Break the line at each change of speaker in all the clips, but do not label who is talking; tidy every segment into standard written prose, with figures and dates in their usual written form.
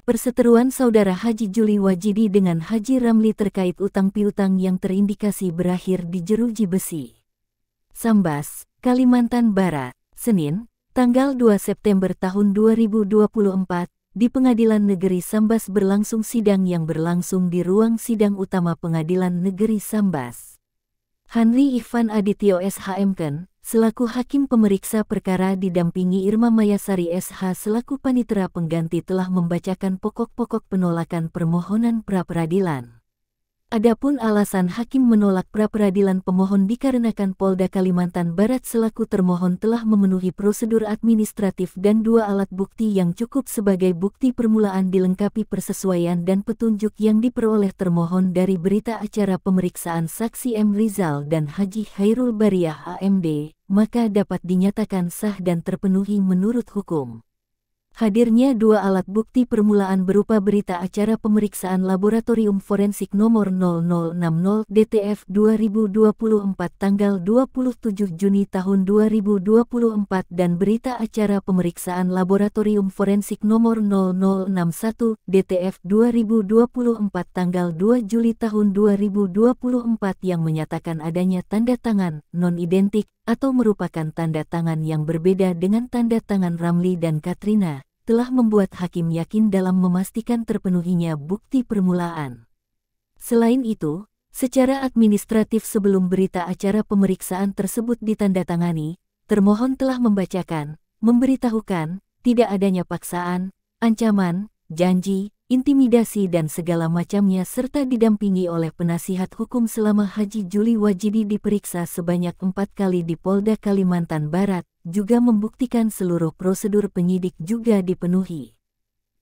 Perseteruan Saudara Haji Juli Wajidi dengan Haji Ramli terkait utang piutang yang terindikasi berakhir di jeruji besi. Sambas, Kalimantan Barat, Senin, tanggal 2 September tahun 2024, di Pengadilan Negeri Sambas berlangsung sidang yang berlangsung di ruang sidang utama Pengadilan Negeri Sambas. Hanri Ikhvan Adityo SHMken, selaku Hakim Pemeriksa Perkara didampingi Irma Mayasari SH selaku Panitera Pengganti telah membacakan pokok-pokok penolakan permohonan pra-peradilan. Adapun alasan Hakim menolak pra-peradilan pemohon dikarenakan Polda Kalimantan Barat selaku termohon telah memenuhi prosedur administratif dan dua alat bukti yang cukup sebagai bukti permulaan dilengkapi persesuaian dan petunjuk yang diperoleh termohon dari berita acara pemeriksaan saksi M. Rizal dan Haji Khairul Bariah AMD, maka dapat dinyatakan sah dan terpenuhi menurut hukum. Hadirnya dua alat bukti permulaan berupa berita acara pemeriksaan Laboratorium Forensik nomor 0060 DTF 2024 tanggal 27 Juni tahun 2024 dan berita acara pemeriksaan Laboratorium Forensik nomor 0061 DTF 2024 tanggal 2 Juli tahun 2024 yang menyatakan adanya tanda tangan non-identik atau merupakan tanda tangan yang berbeda dengan tanda tangan Ramli dan Katrina, telah membuat hakim yakin dalam memastikan terpenuhinya bukti permulaan. Selain itu, secara administratif sebelum berita acara pemeriksaan tersebut ditandatangani, termohon telah membacakan, memberitahukan, tidak adanya paksaan, ancaman, janji, intimidasi dan segala macamnya serta didampingi oleh penasihat hukum selama Haji Juli Wajidi diperiksa sebanyak 4 kali di Polda Kalimantan Barat, juga membuktikan seluruh prosedur penyidik juga dipenuhi.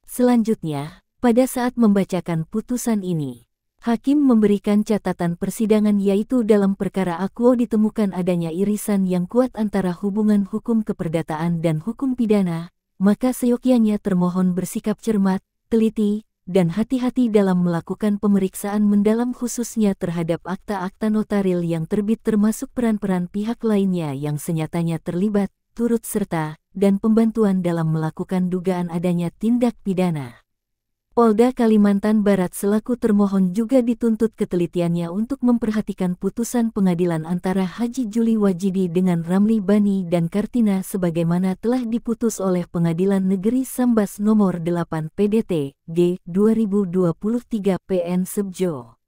Selanjutnya, pada saat membacakan putusan ini, Hakim memberikan catatan persidangan yaitu dalam perkara Akwo ditemukan adanya irisan yang kuat antara hubungan hukum keperdataan dan hukum pidana, maka seyogyanya termohon bersikap cermat, teliti, dan hati-hati dalam melakukan pemeriksaan mendalam khususnya terhadap akta-akta notaril yang terbit termasuk peran-peran pihak lainnya yang senyatanya terlibat, turut serta, dan pembantuan dalam melakukan dugaan adanya tindak pidana. Polda Kalimantan Barat selaku termohon juga dituntut ketelitiannya untuk memperhatikan putusan pengadilan antara Haji Juli Wajidi dengan Ramli Bani dan Kartina sebagaimana telah diputus oleh Pengadilan Negeri Sambas nomor 8 PDT, G. 2023 PN Sebjo.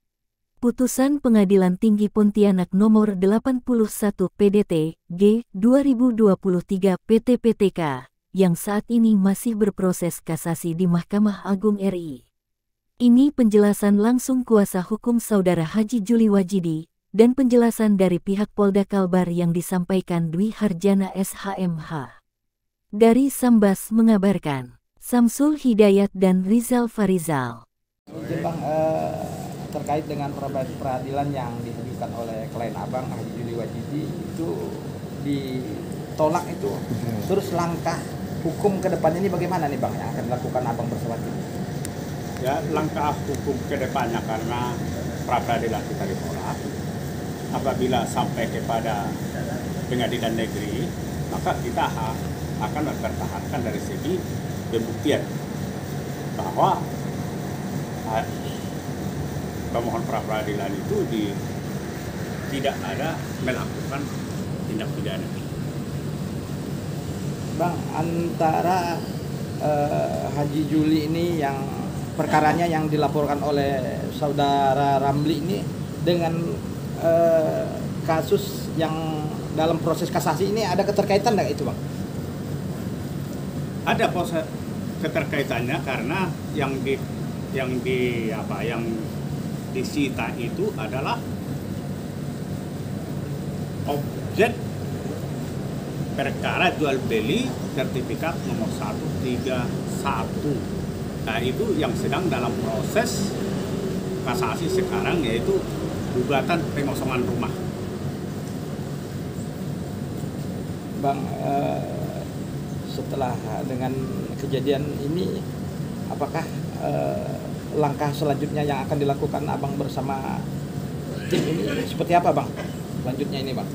Putusan Pengadilan Tinggi Pontianak nomor 81 PDT, G. 2023 PTPTK, yang saat ini masih berproses kasasi di Mahkamah Agung RI. Ini penjelasan langsung kuasa hukum Saudara Haji Juli Wajidi, dan penjelasan dari pihak Polda Kalbar yang disampaikan Dwi Harjana SHMH. Dari Sambas mengabarkan, Samsul Hidayat dan Rizal Farizal.
Bang, terkait dengan peradilan yang diajukan oleh klien Abang Haji Juli Wajidi itu ditolak itu, terus langkah hukum ke depannya ini bagaimana nih Bang yang akan dilakukan Abang bersama tim?
Ya, langkah hukum ke depannya karena pra-peradilan kita ditolak, apabila sampai kepada pengadilan negeri, maka kita akan mempertahankan dari segi pembuktian bahwa pemohon pra-peradilan itu tidak ada melakukan tindak pidana.
Bang, antara Haji Juli ini yang perkaranya yang dilaporkan oleh Saudara Ramli ini dengan kasus yang dalam proses kasasi ini ada keterkaitan nggak itu Bang?
Ada proses keterkaitannya karena yang disita itu adalah objek perkara jual beli sertifikat nomor 131. Nah, itu yang sedang dalam proses kasasi sekarang yaitu gugatan pengosongan rumah.
Bang, setelah dengan kejadian ini, apakah langkah selanjutnya yang akan dilakukan Abang bersama tim ini seperti apa Bang? Selanjutnya ini Bang?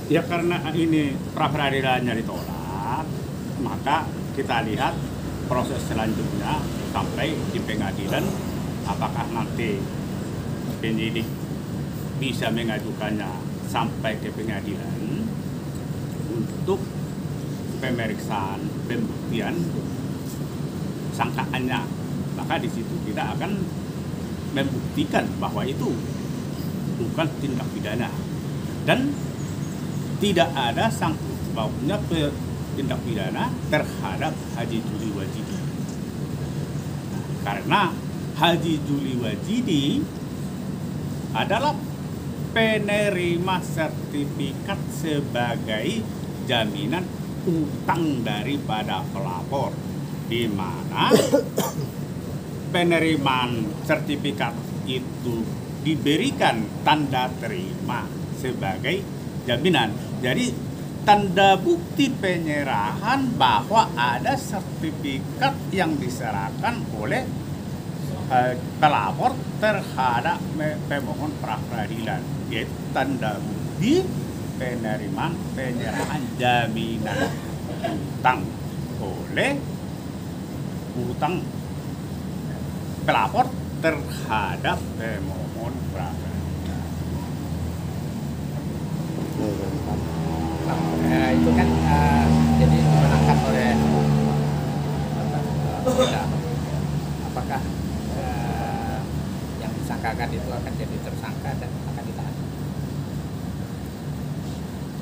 Ya karena ini pra-peradilannya ditolak, maka kita lihat proses selanjutnya sampai di pengadilan. Apakah nanti penyidik bisa mengajukannya sampai ke pengadilan untuk pemeriksaan pembuktian sangkaannya, maka di situ kita akan membuktikan bahwa itu bukan tindak pidana dan tidak ada sangkut pautnya tindak pidana terhadap Haji Juli Wahyidi. Nah, karena Haji Juli Wahyidi adalah penerima sertifikat sebagai jaminan utang daripada pelapor, di mana penerimaan sertifikat itu diberikan tanda terima sebagai jaminan. Jadi tanda bukti penyerahan bahwa ada sertifikat yang diserahkan oleh pelapor terhadap pemohon pra peradilan, yaitu tanda bukti penerimaan penyerahan jaminan utang oleh utang pelapor terhadap pemohon pra peradilan.
Itu kan jadi dimenangkan oleh kita. Apakah yang disangkakan itu akan jadi tersangka dan akan ditahan?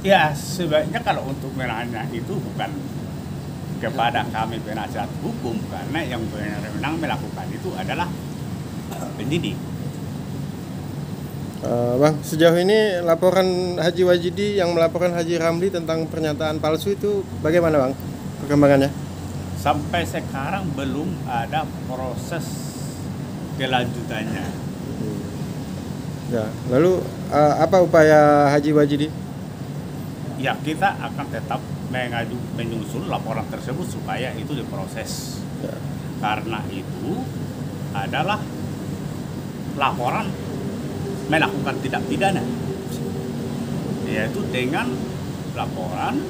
Ya, sebaiknya kalau untuk menanya itu bukan kepada kami penasihat hukum, karena yang benar-benar melakukan itu adalah penyidik.
Bang, sejauh ini laporan Haji Wahyidi yang melaporkan Haji Ramli tentang pernyataan palsu itu bagaimana, Bang, perkembangannya?
Sampai sekarang belum ada proses kelanjutannya.
Ya, lalu apa upaya Haji Wahyidi?
Ya, kita akan tetap menyusul laporan tersebut supaya itu diproses.
Ya.
Karena itu adalah laporan melakukan tindak pidana, yaitu dengan laporan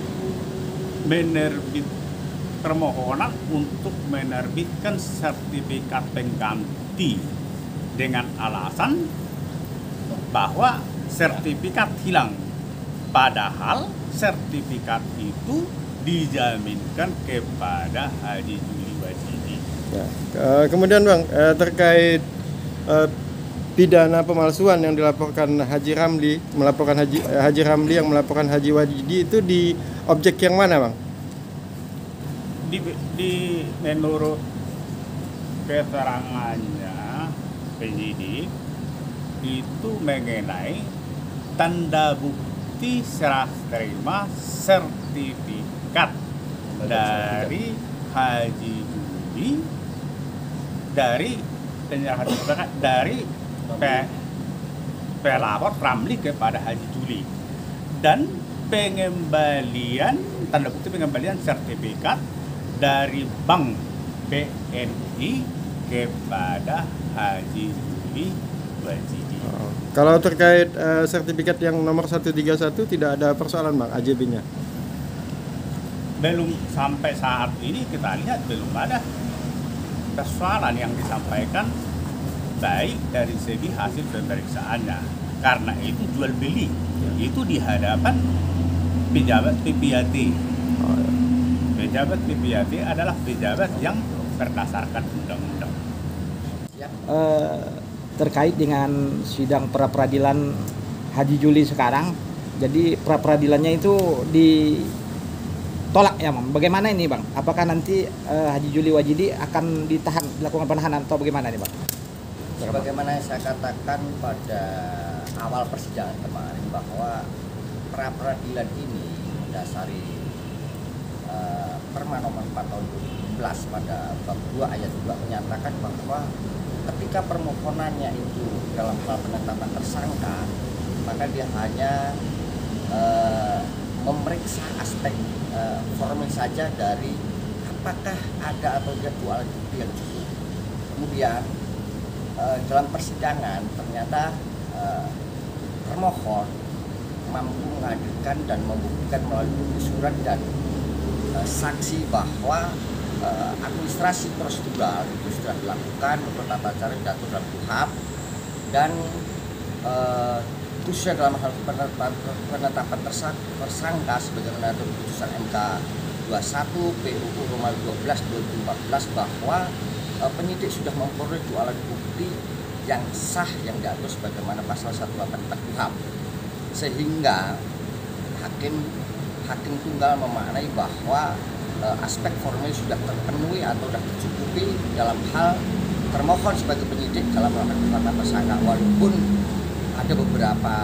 menerbit permohonan untuk menerbitkan sertifikat pengganti dengan alasan bahwa sertifikat hilang, padahal sertifikat itu dijaminkan kepada Haji Juli Wahyidi.
Ya. Kemudian, Bang, terkait pidana pemalsuan yang dilaporkan Haji Ramli, melaporkan Haji Ramli yang melaporkan Haji Wahyidi itu di objek yang mana, Bang?
Di menurut keterangannya penyidik itu mengenai tanda bukti serah terima sertifikat dari Haji Juli dari penyerahan sertifikat dari pelapor Ramli kepada Haji Juli dan pengembalian tanda bukti pengembalian sertifikat dari Bank BNI kepada Haji Juli Wahyidi.
Kalau terkait sertifikat yang nomor 131 tidak ada persoalan, Bang, AJB-nya?
Belum, sampai saat ini kita lihat belum ada persoalan yang disampaikan baik dari segi hasil pemeriksaannya, karena itu jual beli itu di hadapan pejabat PPAT. Pejabat PPAT adalah pejabat yang berdasarkan undang-undang.
Terkait dengan sidang pra peradilan Haji Juli sekarang, jadi pra peradilannya itu ditolak ya, Bang. Bagaimana ini, Bang? Apakah nanti Haji Juli Wahyidi akan ditahan, dilakukan penahanan atau bagaimana nih, Bang?
Sebagaimana yang saya katakan pada awal persidangan kemarin, bahwa pra peradilan ini mendasari Perma nomor 4 tahun 2016 pada bab 2 ayat 2 menyatakan bahwa ketika permohonannya itu dalam hal penetapan tersangka, maka dia hanya memeriksa aspek formil saja dari apakah ada atau tidak dua alat bukti yang cukup. Kemudian dalam persidangan ternyata termohon mampu menghadirkan dan membuktikan melalui bukti surat dan saksi bahwa administrasi prosedural itu sudah dilakukan untuk tata cara diatur dalam KUHP, dan khususnya dalam hal penetapan tersangka sebagaimana keputusan MK 21 PUU Nomor 12 2014 bahwa penyidik sudah memperoleh 2 alat bukti yang sah yang diatur sebagaimana pasal 184 KUHP, sehingga hakim tunggal memaknai bahwa aspek formil sudah terpenuhi atau sudah tercukupi dalam hal termohon sebagai penyidik dalam melakukan penetapan tersangka, walaupun ada beberapa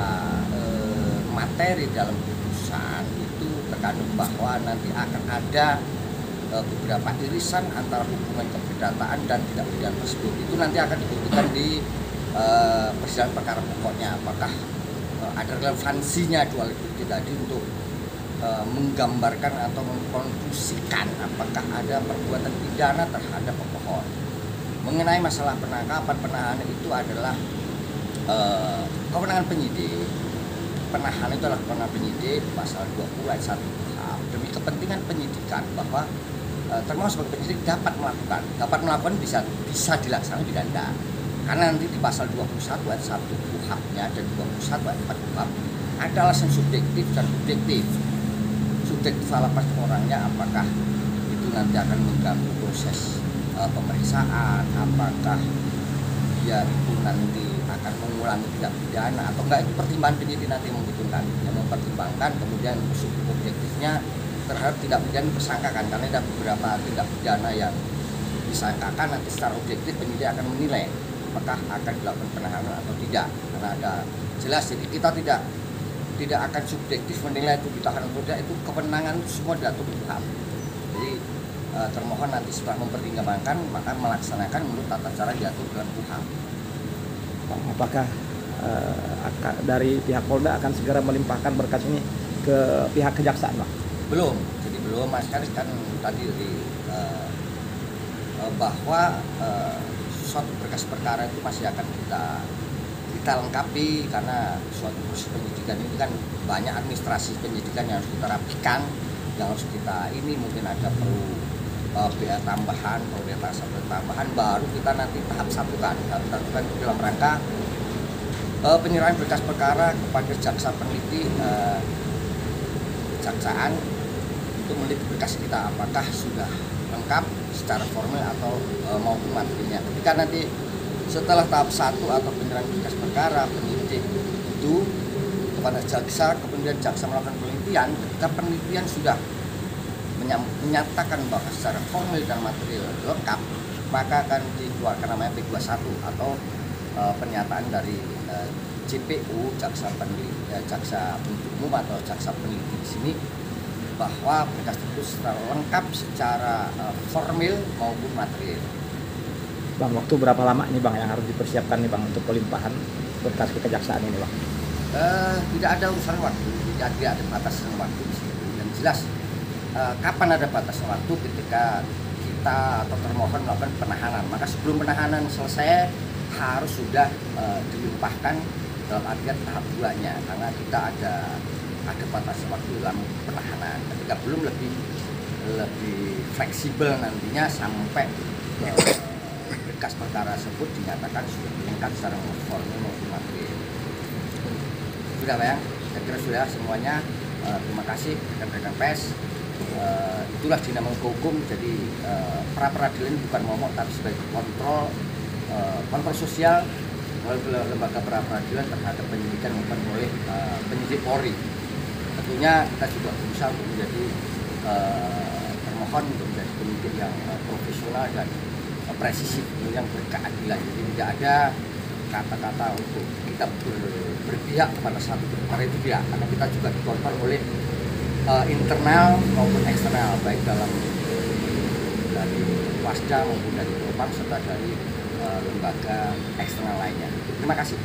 materi dalam putusan itu terkandung bahwa nanti akan ada beberapa irisan antara hubungan keperdataan dan tidak pidana tersebut. Itu nanti akan dibuktikan di persidangan perkara pokoknya, apakah ada relevansinya 2 alat bukti tadi untuk menggambarkan atau mengkonklusikan apakah ada perbuatan pidana terhadap pemohon. Mengenai masalah penangkapan penahanan itu adalah kewenangan penyidik. Penahanan itu adalah kewenangan penyidik pasal 20 ayat 1 KUHP demi kepentingan penyidikan, bahwa termasuk sebagai penyidik dapat melakukan bisa dilaksanakan pidana. Karena nanti di pasal 21 ayat 1 KUHP-nya dan 21 ayat 4 KUHP ada alasan subjektif dan objektif. Subjektif alasan orangnya, apakah itu nanti akan mengganggu proses pemeriksaan, apakah dia itu nanti akan mengulangi tindak pidana atau enggak, itu pertimbangan penyidik nanti menghitungkan, yang mempertimbangkan. Kemudian objektifnya terhadap tindak pidana disangkakan, karena ada beberapa tindak pidana yang disangkakan, nanti secara objektif penyidik akan menilai apakah akan dilakukan penahanan atau tidak, karena ada jelas. Jadi kita tidak akan subjektif menilai itu ditahan atau tidak, itu kewenangan semua diatur di KUHP. Jadi termohon nanti setelah mempertimbangkan maka melaksanakan menurut tata cara diatur dalam KUHP.
Apakah dari pihak Polda akan segera melimpahkan berkas ini ke pihak kejaksaan, Pak?
Belum, jadi belum. Mas kan tadi bahwa suatu berkas perkara itu masih akan kita lengkapi, karena suatu proses penyidikan ini kan banyak administrasi penyidikan yang harus kita rapikan, yang harus kita ini mungkin ada perlu biaya tambahan, kalau data tambahan, baru kita nanti tahap satukan itu dalam rangka penyerahan berkas perkara kepada jaksa peneliti kejaksaan untuk meneliti berkas kita apakah sudah lengkap secara formal atau maupun materinya. Ketika nanti setelah tahap 1 atau penyerahan berkas perkara, penyidik itu kepada jaksa, kemudian jaksa melakukan penelitian. Ketika penelitian sudah menyatakan bahwa secara formal dan material lengkap, maka akan dikeluarkan namanya P21 atau pernyataan dari JPU, jaksa penuntut umum atau jaksa peneliti di sini, bahwa berkas itu secara lengkap secara formal maupun material.
Bang, waktu berapa lama nih Bang yang harus dipersiapkan nih Bang untuk pelimpahan berkas ke kejaksaan ini, Bang?
Tidak ada urusan waktu, tidak ada batasan waktu di sini. Dan jelas kapan ada batasan waktu ketika kita atau termohon melakukan penahanan. Maka sebelum penahanan selesai harus sudah dilimpahkan dalam artian tahap 2-nya, karena kita ada batasan waktu dalam penahanan. Ketika belum lebih fleksibel nantinya sampai berkas perkara tersebut dinyatakan sudah lengkap secara formal maupun material. Sudah Pak ya? Saya kira sudah semuanya. Terima kasih rekan-rekan pers. Itulah dinamika hukum. Jadi pra peradilan bukan momok tapi sebagai kontrol sosial melalui lembaga pra peradilan terhadap penyidikan maupun oleh penyidik Polri. Tentunya kita juga berusaha untuk menjadi termohon untuk menjadi penyidik yang profesional dan presisi, yang berkeadilan. Jadi tidak ada kata-kata untuk kita berpihak kepada satu perkara, itu tidak, karena kita juga dikontrol oleh internal maupun eksternal, baik dari Wasda maupun dari Propam serta dari lembaga eksternal lainnya. Terima kasih.